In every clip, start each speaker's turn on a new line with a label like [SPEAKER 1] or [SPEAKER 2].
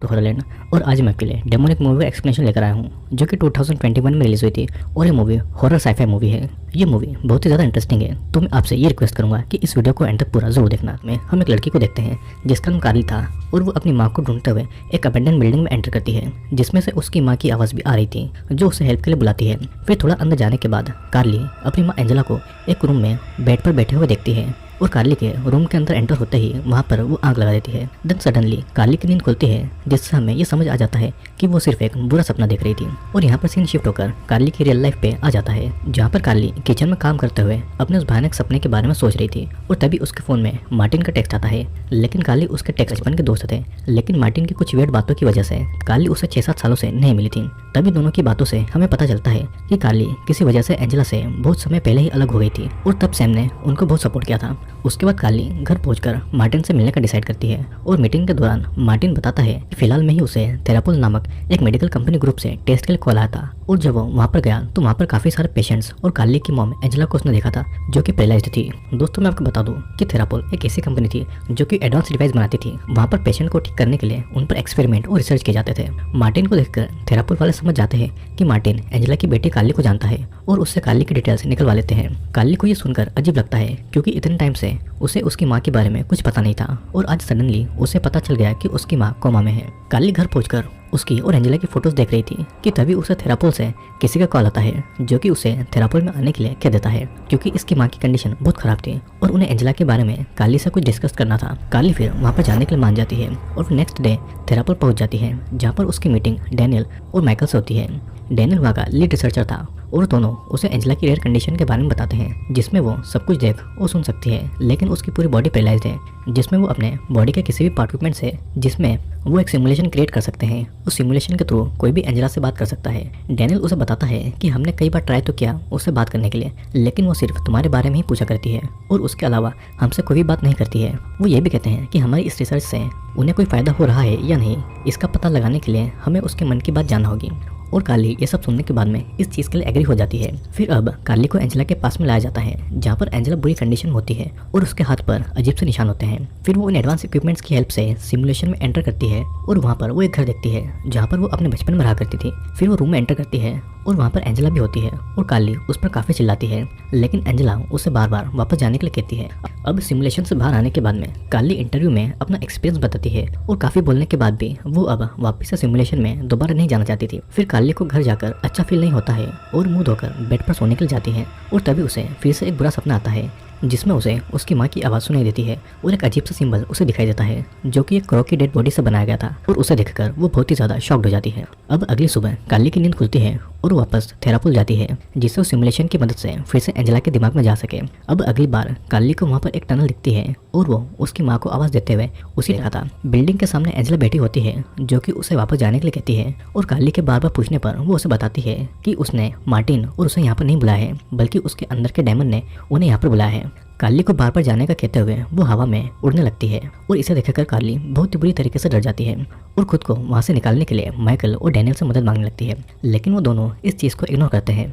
[SPEAKER 1] तो हॉरलैंड और आज मैं आपके लिए डेमोनिक मूवी का एक्सप्लेनेशन लेकर आया हूँ जो कि 2021 में रिलीज हुई थी और ये मूवी हॉरर साइफाई मूवी है। ये मूवी बहुत ही ज़्यादा इंटरेस्टिंग है तो मैं आपसे ये रिक्वेस्ट करूंगा कि इस वीडियो को एंड तक पूरा जरूर देखना। में हम एक लड़की को देखते हैं जिसका नाम कार्ली था और वो अपनी माँ को ढूंढते हुए एक अबेंडन बिल्डिंग में एंटर करती है जिसमें से उसकी माँ की आवाज़ भी आ रही थी जो उसे हेल्प के लिए बुलाती है। फिर थोड़ा अंदर जाने के बाद कार्ली अपनी माँ एंजेला को एक रूम में बेड पर बैठे हुए देखती है और कार्ली के रूम के अंदर एंटर होते ही वहाँ पर वो आग लगा देती है। देन सडनली कार्ली की नींद खुलती है जिससे हमें ये समझ आ जाता है कि वो सिर्फ एक बुरा सपना देख रही थी। और यहाँ पर सीन शिफ्ट होकर कार्ली की रियल लाइफ पे आ जाता है जहाँ पर कार्ली किचन में काम करते हुए अपने उस भयानक सपने के बारे में सोच रही थी और तभी उसके फोन में मार्टिन का टेक्स्ट आता है। लेकिन कार्ली उसके टेक्स्ट बचपन के दोस्त थे, लेकिन मार्टिन की कुछ वियर्ड बातों की वजह से कार्ली उसे 6-7 सालों से नहीं मिली थी। तभी दोनों की बातों से हमें पता चलता है कि कार्ली किसी वजह से एंजेला से बहुत समय पहले ही अलग हो गई थी और तब सैम ने उनको बहुत सपोर्ट किया था। उसके बाद कार्ली घर पहुंचकर मार्टिन से मिलने का डिसाइड करती है और मीटिंग के दौरान मार्टिन बताता है कि फिलहाल में ही उसे थेरापुल नामक एक मेडिकल कंपनी ग्रुप से टेस्ट के लिए कॉल आया था और जब वो वहाँ पर गया तो वहाँ पर काफी सारे पेशेंट्स और कार्ली की मॉम एंजेला को उसने देखा था जो कि पैरालाइज्ड थी। दोस्तों मैं आपको बता दूं कि थेरापुल एक ऐसी कंपनी थी जो कि एडवांस डिवाइस बनाती थी। वहाँ पर पेशेंट को ठीक करने के लिए उन पर एक्सपेरिमेंट और रिसर्च किए जाते थे। मार्टिन को देखकर थेरापुल वाले समझ जाते हैं कि मार्टिन एंजेला की बेटी कार्ली को जानता है और उससे कार्ली की डिटेल्स निकलवा लेते हैं। कार्ली को ये सुनकर अजीब लगता है क्योंकि इतने टाइम से उसे उसकी माँ के बारे में कुछ पता नहीं था और आज सडनली उसे पता चल गया कि उसकी माँ कोमा में है। कार्ली घर पहुंचकर उसकी और एंजेला की फोटोज देख रही थी कि तभी उसे थेरापुल से किसी का कॉल आता है जो कि उसे थेरापुल में आने के लिए कह देता है क्योंकि इसकी माँ की कंडीशन बहुत खराब थी और उन्हें एंजेला के बारे में कार्ली से कुछ डिस्कस करना था। कार्ली फिर वहाँ पर जाने के लिए मान जाती है और नेक्स्ट डे थेरापुल पहुंच जाती है जहाँ पर उसकी मीटिंग डैनियल और माइकल से होती है। डैनियल वहाँ का लीड रिसर्चर था और दोनों उसे एंजेला की रेयर कंडीशन के बारे में बताते हैं जिसमें वो सब कुछ देख और सुन सकती है लेकिन उसकी पूरी बॉडी पैरालाइज्ड है जिसमें वो अपने बॉडी के किसी भी पार्ट इक्विपमेंट से जिसमें वो एक सिमुलेशन क्रिएट कर सकते हैं। उस सिमुलेशन के थ्रू कोई भी एंजेला से बात कर सकता है। डैनियल उसे बताता है कि हमने कई बार ट्राई तो किया उससे बात करने के लिए लेकिन वो सिर्फ तुम्हारे बारे में ही पूछा करती है और उसके अलावा हमसे कोई भी बात नहीं करती है। वो ये भी कहते हैं कि हमारी इस रिसर्च से उन्हें कोई फायदा हो रहा है या नहीं इसका पता लगाने के लिए हमें उसके मन की बात जानना होगी। और कार्ली ये सब सुनने के बाद में इस चीज़ के लिए एग्री हो जाती है। फिर अब कार्ली को एंजेला के पास में लाया जाता है जहाँ पर एंजेला बुरी कंडीशन में होती है और उसके हाथ पर अजीब से निशान होते हैं। फिर वो इन एडवांस इक्विपमेंट्स की हेल्प से सिमुलेशन में एंटर करती है और वहाँ पर वो एक घर देखती है जहाँ पर वो अपने बचपन में रहा करती थी। फिर वो रूम में एंटर करती है और वहाँ पर एंजेला भी होती है और कार्ली उस पर काफ़ी चिल्लाती है लेकिन एंजेला उसे बार बार वापस जाने के लिए कहती है। अब सिमुलेशन से बाहर आने के बाद में कार्ली इंटरव्यू में अपना एक्सपीरियंस बताती है और काफ़ी बोलने के बाद भी वो अब वापस से सिमुलेशन में दोबारा नहीं जाना चाहती थी। फिर कार्ली को घर जाकर अच्छा फील नहीं होता है और मुंह धोकर बेड पर सोने के लिए जाती है और तभी उसे फिर से एक बुरा सपना आता है जिसमें उसे उसकी माँ की आवाज़ सुनाई देती है और एक अजीब सा सिंबल उसे दिखाई देता है जो कि एक क्रो की डेड बॉडी से बनाया गया था और उसे देखकर वो बहुत ही ज़्यादा शॉक्ड हो जाती है। अब अगली सुबह कार्ली की नींद खुलती है और वापस थेरापुल जाती है जिससे वो सिमुलेशन की मदद से फिर से एंजेला के दिमाग में जा सके। अब अगली बार कार्ली को वहाँ पर एक टनल दिखती है और वो उसकी माँ को आवाज़ देते हुए उसी जगह था। बिल्डिंग के सामने एंजेला बैठी होती है जो कि उसे वापस जाने के लिए कहती है और कार्ली के बार बार पूछने पर वो उसे बताती है कि उसने मार्टिन और उसे यहाँ पर नहीं बुलाया है बल्कि उसके अंदर के डायमंड ने उन्हें यहाँ पर बुलाया है। कार्ली को बार बार जाने का कहते हुए वो हवा में उड़ने लगती है और इसे देखकर कार्ली बहुत ही बुरी तरीके से डर जाती है और खुद को वहाँ से निकालने के लिए माइकल और डैनियल से मदद मांगने लगती है लेकिन वो दोनों इस चीज़ को इग्नोर करते हैं।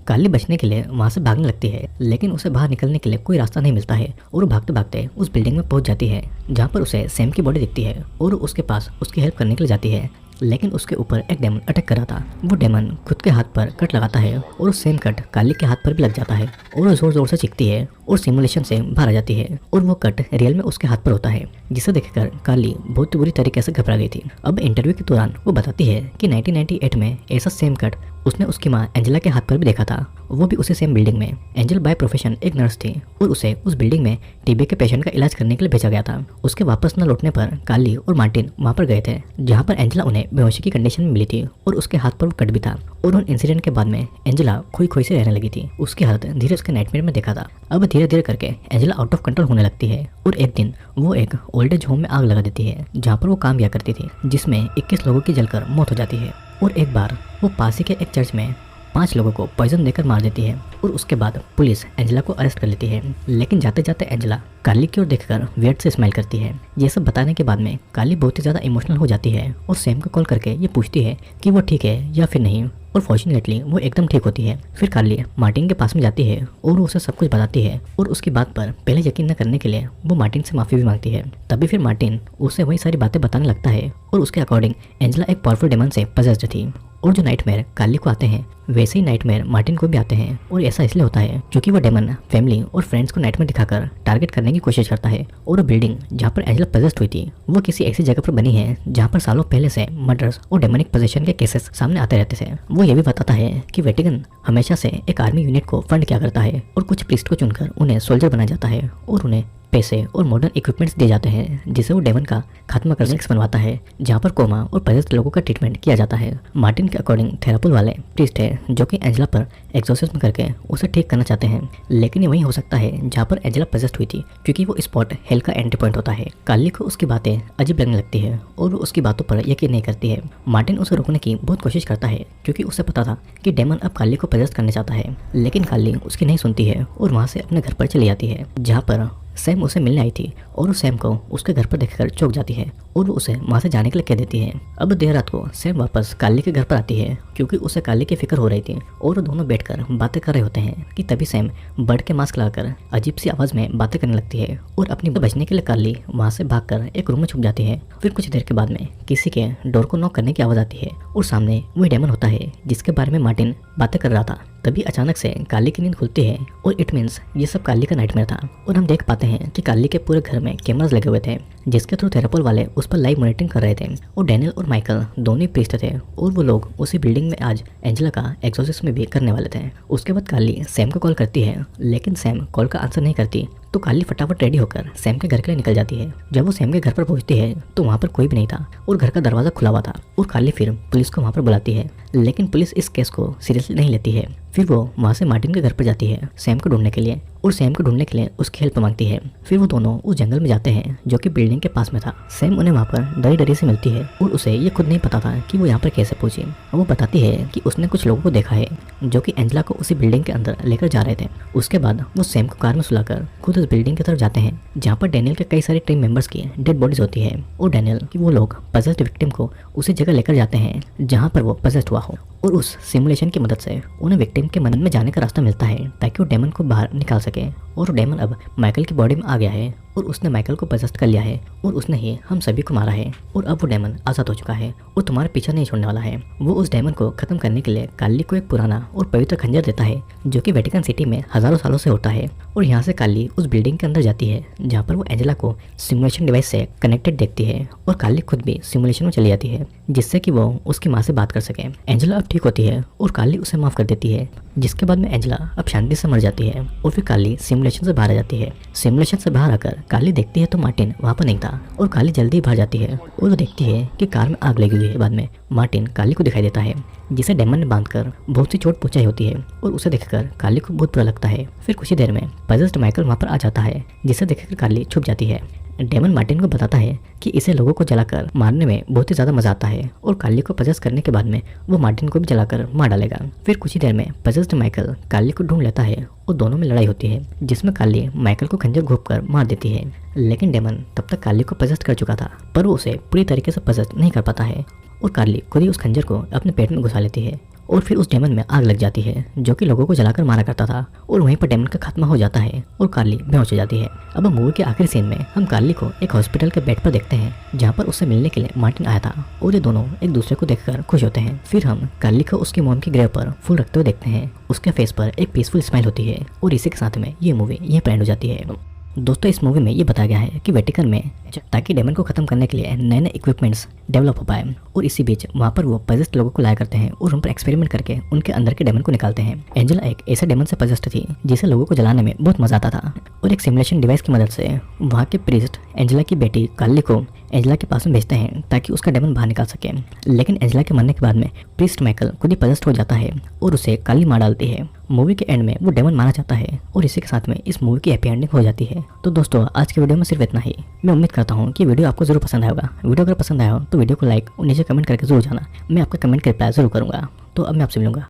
[SPEAKER 1] कार्ली बचने के लिए वहाँ से भागने लगती है लेकिन उसे बाहर निकलने के लिए कोई रास्ता नहीं मिलता है और वो भागते भागते उस बिल्डिंग में पहुँच जाती है जहाँ पर उसे सैम की बॉडी दिखती है और उसके पास उसकी हेल्प करने के लिए जाती है लेकिन उसके ऊपर एक डेमन अटैक कर रहा था। वो डेमन खुद के हाथ पर कट लगाता है और उस सेम कट कार्ली के हाथ पर भी लग जाता है और वो जोर जोर से चीखती है और सिमुलेशन से बाहर आ जाती है और वो कट रियल में उसके हाथ पर होता है जिसे देखकर कार्ली बहुत ही बुरी तरीके से घबरा गई थी। अब इंटरव्यू के दौरान वो बताती है कि 1998 में ऐसा सेम कट उसने उसकी माँ एंजेला के हाथ पर भी देखा था, वो भी उसी सेम बिल्डिंग में। एंजल बाय प्रोफेशन एक नर्स थी और उसे उस बिल्डिंग में टीबी के पेशेंट का इलाज करने के लिए भेजा गया था। उसके वापस न लौटने पर कार्ली और मार्टिन वहाँ पर गए थे जहाँ पर एंजेला उन्हें बेहोशी की कंडीशन में मिली थी और उसके हाथ पर वो कट भी था और उन इंसिडेंट के बाद में एंजेला खोई खोई से रहने लगी थी। उसकी हालत धीरे उसके नाइटमेयर में देखा था। अब धीरे धीरे करके एंजेला आउट ऑफ कंट्रोल होने लगती है और एक दिन वो एक ओल्ड एज होम में आग लगा देती है जहाँ पर वो काम किया करती थी जिसमें 21 लोगों की जलकर मौत हो जाती है और एक बार वो पास ही के एक चर्च में 5 लोगों को पॉइजन देकर मार देती है और उसके बाद पुलिस एंजेला को अरेस्ट कर लेती है। लेकिन जाते जाते एंजेला कार्ली की ओर देखकर वियर्ड से स्माइल करती है। ये सब बताने के बाद में कार्ली बहुत ही ज़्यादा इमोशनल हो जाती है और सैम को कॉल करके ये पूछती है कि वो ठीक है या फिर नहीं और फॉर्चुनेटली वो एकदम ठीक होती है। फिर कार्ली मार्टिन के पास में जाती है और वो उसे सब कुछ बताती है और उसकी बात पर पहले यकीन न करने के लिए वो मार्टिन से माफी भी मांगती है। तभी फिर मार्टिन उसे वही सारी बातें बताने लगता है और उसके अकॉर्डिंग एंजेला एक पावरफुल डेमन से पजेस्ड थी और जो नाइटमेयर कार्ली को आते हैं वैसे ही नाइटमेयर मार्टिन को भी आते हैं। और ऐसा इसलिए होता है क्योंकि वो डेमन फैमिली और फ्रेंड्स को नाइटमेयर दिखाकर टारगेट करने की कोशिश करता है। और वो बिल्डिंग जहाँ पर एंजेला पजेस्ड हुई थी वो किसी ऐसी जगह पर बनी है जहाँ पर सालों पहले से मर्डर्स और डेमोनिक पोजेशन के केसेस सामने आते रहते थे। वो ये भी बताता है कि वेटिकन हमेशा से एक आर्मी यूनिट को फंड किया करता है और कुछ प्रीस्ट को चुनकर उन्हें सोल्जर बनाया जाता है और उन्हें पैसे और मॉडर्न इक्विपमेंट्स दिए जाते हैं जिसे वो डेमन का खात्मा करने बनवाता है जहाँ पर कोमा और पजेस्ड लोगों का ट्रीटमेंट किया जाता है। मार्टिन के अकॉर्डिंग थेरापुल वाले प्रीस्ट है जो कि एंजेला पर एक्सोर्सिज्म करके उसे ठीक करना चाहते हैं, लेकिन ये वही हो सकता है जहाँ पर एंजेला पजेस्ड हुई थी क्योंकि वो स्पॉट हेल का एंट्री पॉइंट होता है। कार्ली को उसकी बातें अजीब लगने लगती है और वो उसकी बातों पर यकीन नहीं करती है। मार्टिन उसे रोकने की बहुत कोशिश करता है क्योंकि उसे पता था कि डेमन अब कार्ली को पजेस्ट करना चाहता है, लेकिन कार्ली उसकी नहीं सुनती है और वहाँ से अपने घर पर चली जाती है जहाँ पर सैम उसे मिलने आई थी और वो सैम को उसके घर पर देखकर चौंक जाती है और वो उसे वहाँ से जाने के लिए कह देती है। अब देर रात को सैम वापस कार्ली के घर पर आती है क्योंकि उसे कार्ली की फिक्र हो रही थी और वो दोनों बैठकर बातें कर रहे होते हैं कि तभी सैम बर्ड के मास्क लगाकर अजीब सी आवाज़ में बातें करने लगती है और अपनी बचने के लिए कार्ली वहाँ से भागकर एक रूम में छुप जाती है। फिर कुछ देर के बाद में किसी के डोर को नॉक करने की आवाज़ आती है और सामने वही डेमन होता है जिसके बारे में मार्टिन बातें कर रहा था। तभी अचानक से कार्ली की नींद खुलती है और इट मीन्स ये सब कार्ली का नाइटमेयर था और हम देख पाते हैं कि कार्ली के पूरे घर में कैमरास लगे हुए थे जिसके थ्रू थेरापल वाले उस पर लाइव मॉनिटरिंग कर रहे थे और डैनियल और माइकल दोनों ही प्रीस्ट थे और वो लोग उसी बिल्डिंग में आज एंजेला का एक्सोर्सिज्म भी करने वाले थे। उसके बाद कार्ली सैम को कॉल करती है लेकिन सैम कॉल का आंसर नहीं करती तो कार्ली फटाफट रेडी होकर सैम के घर के लिए निकल जाती है। जब वो सैम के घर पर पहुंचती है तो वहाँ पर कोई भी नहीं था और घर का दरवाजा खुला हुआ था और कार्ली फिर पुलिस को वहाँ पर बुलाती है, लेकिन पुलिस इस केस को सीरियसली नहीं लेती है। फिर वो वहाँ से मार्टिन के घर पर जाती है सैम को ढूंढने के लिए और सैम को ढूंढने के लिए उसकी हेल्प मांगती है। फिर वो दोनों उस जंगल में जाते हैं जो कि बिल्डिंग के पास में था। सैम उन्हें वहाँ पर डरी डरी से मिलती है और उसे ये खुद नहीं पता था कि वो यहाँ पर कैसे पहुंची। वो बताती है कि उसने कुछ लोगों को देखा है जो कि एंजेला को उसी बिल्डिंग के अंदर लेकर जा रहे थे। उसके बाद वो सैम को कार में सुलाकर खुद उस बिल्डिंग की तरफ जाते हैं जहाँ पर डैनियल के कई सारे टीम मेंबर्स की डेड बॉडीज होती है और डैनियल की वो लोग पजेस्ड विक्टिम को उसी जगह लेकर जाते हैं जहाँ पर वो पजेस्ड हुआ हो और उस सिमुलेशन की मदद से उन्हें विक्टिम के मन में जाने का रास्ता मिलता है ताकि वो डेमन को बाहर निकाल सके। और डेमन अब माइकल की बॉडी में आ गया है और उसने माइकल को पजेस्ट कर लिया है और उसने ही हम सभी को मारा है और अब वो डेमन आज़ाद हो चुका है और तुम्हारा पीछा नहीं छोड़ने वाला है। वो उस डेमन को खत्म करने के लिए कार्ली को एक पुराना और पवित्र खंजर देता है जो कि वेटिकन सिटी में हजारों सालों से होता है और यहाँ से कार्ली उस बिल्डिंग के अंदर जाती है जहाँ पर वो एंजेला को सिमुलेशन डिवाइस से कनेक्टेड देखती है और कार्ली खुद भी सिमुलेशन में चली जाती है जिससे कि वो उसकी माँ से बात कर सके। एंजेला अब ठीक होती है और कार्ली उसे माफ कर देती है जिसके बाद में एंजेला अब शांति से मर जाती है और फिर कार्ली सिमुलेशन से बाहर आ जाती है। सिमुलेशन से बाहर आकर कार्ली देखती है तो मार्टिन वहाँ पर नहीं था और कार्ली जल्दी ही बाहर जाती है और वो देखती है कि कार में आग लगी हुई है। बाद में मार्टिन कार्ली को दिखाई देता है जिसे डेमन ने बांधकर बहुत सी चोट पहुंचाई होती है और उसे देखकर कार्ली को बहुत बुरा लगता है। फिर कुछ ही देर में पजेस्ड माइकल वहाँ पर आ जाता है जिसे देखकर कार्ली छुप जाती है। डेमन मार्टिन को बताता है कि इसे लोगों को जलाकर मारने में बहुत ही ज़्यादा मजा आता है और कार्ली को पजेस्ट करने के बाद में वो मार्टिन को भी जलाकर मार डालेगा। फिर कुछ ही देर में पजेस्ड माइकल कार्ली को ढूंढ लेता है और दोनों में लड़ाई होती है जिसमें कार्ली माइकल को खंजर घोंपकर मार देती है, लेकिन डेमन तब तक कार्ली को पजेस्ट कर चुका था पर वो उसे पूरी तरीके से पजेस्ट नहीं कर पाता है और कार्ली खुद ही उस खंजर को अपने पेट में घुसा लेती है और फिर उस डेमन में आग लग जाती है जो कि लोगों को जलाकर मारा करता था और वहीं पर डेमन का खात्मा हो जाता है और कार्ली बेहोश हो जाती है। अब मूवी के आखिरी सीन में हम कार्ली को एक हॉस्पिटल के बेड पर देखते हैं जहाँ पर उससे मिलने के लिए मार्टिन आया था और ये दोनों एक दूसरे को देखकर खुश होते हैं। फिर हम कार्ली को उसकी मॉम की ग्रेव पर फूल रखते हुए देखते हैं। उसके फेस पर एक पीसफुल स्माइल होती है और इसी के साथ में ये मूवी यहीं पर एंड हो जाती है। दोस्तों इस मूवी में ये बताया गया है कि वेटिकन में ताकि डेमन को खत्म करने के लिए नए नए इक्विपमेंट्स डेवलप हो पाए और इसी बीच वहाँ पर वो पजेस्ट लोगों को लाया करते हैं और उन पर एक्सपेरिमेंट करके उनके अंदर के डेमन को निकालते हैं। एंजेला एक ऐसे डेमन से पजेस्ट थी जिसे लोगों को जलाने में बहुत मजा आता था और एक सिमुलेशन डिवाइस की मदद से वहाँ के प्रीस्ट एंजेला की बेटी कार्ली को एंजेला के पास में भेजते हैं ताकि उसका डेमन बाहर निकाल सके, लेकिन एंजेला के मरने के बाद में प्रीस्ट माइकल खुद ही पजेस्ट हो जाता है और उसे कार्ली मार डालती है। मूवी के एंड में वो डेमन मारा जाता है और इसी के साथ में इस मूवी की हैप्पी एंडिंग हो जाती है। तो दोस्तों आज के वीडियो में सिर्फ इतना ही। मैं उम्मीद करता हूँ कि वीडियो आपको जरूर पसंद आएगा। वीडियो अगर पसंद आया हो तो वीडियो को लाइक और नीचे कमेंट करके जरूर जाना, मैं आपका कमेंट का रिप्लाई जरूर करूँगा। तो अब मैं आपसे मिलूंगा।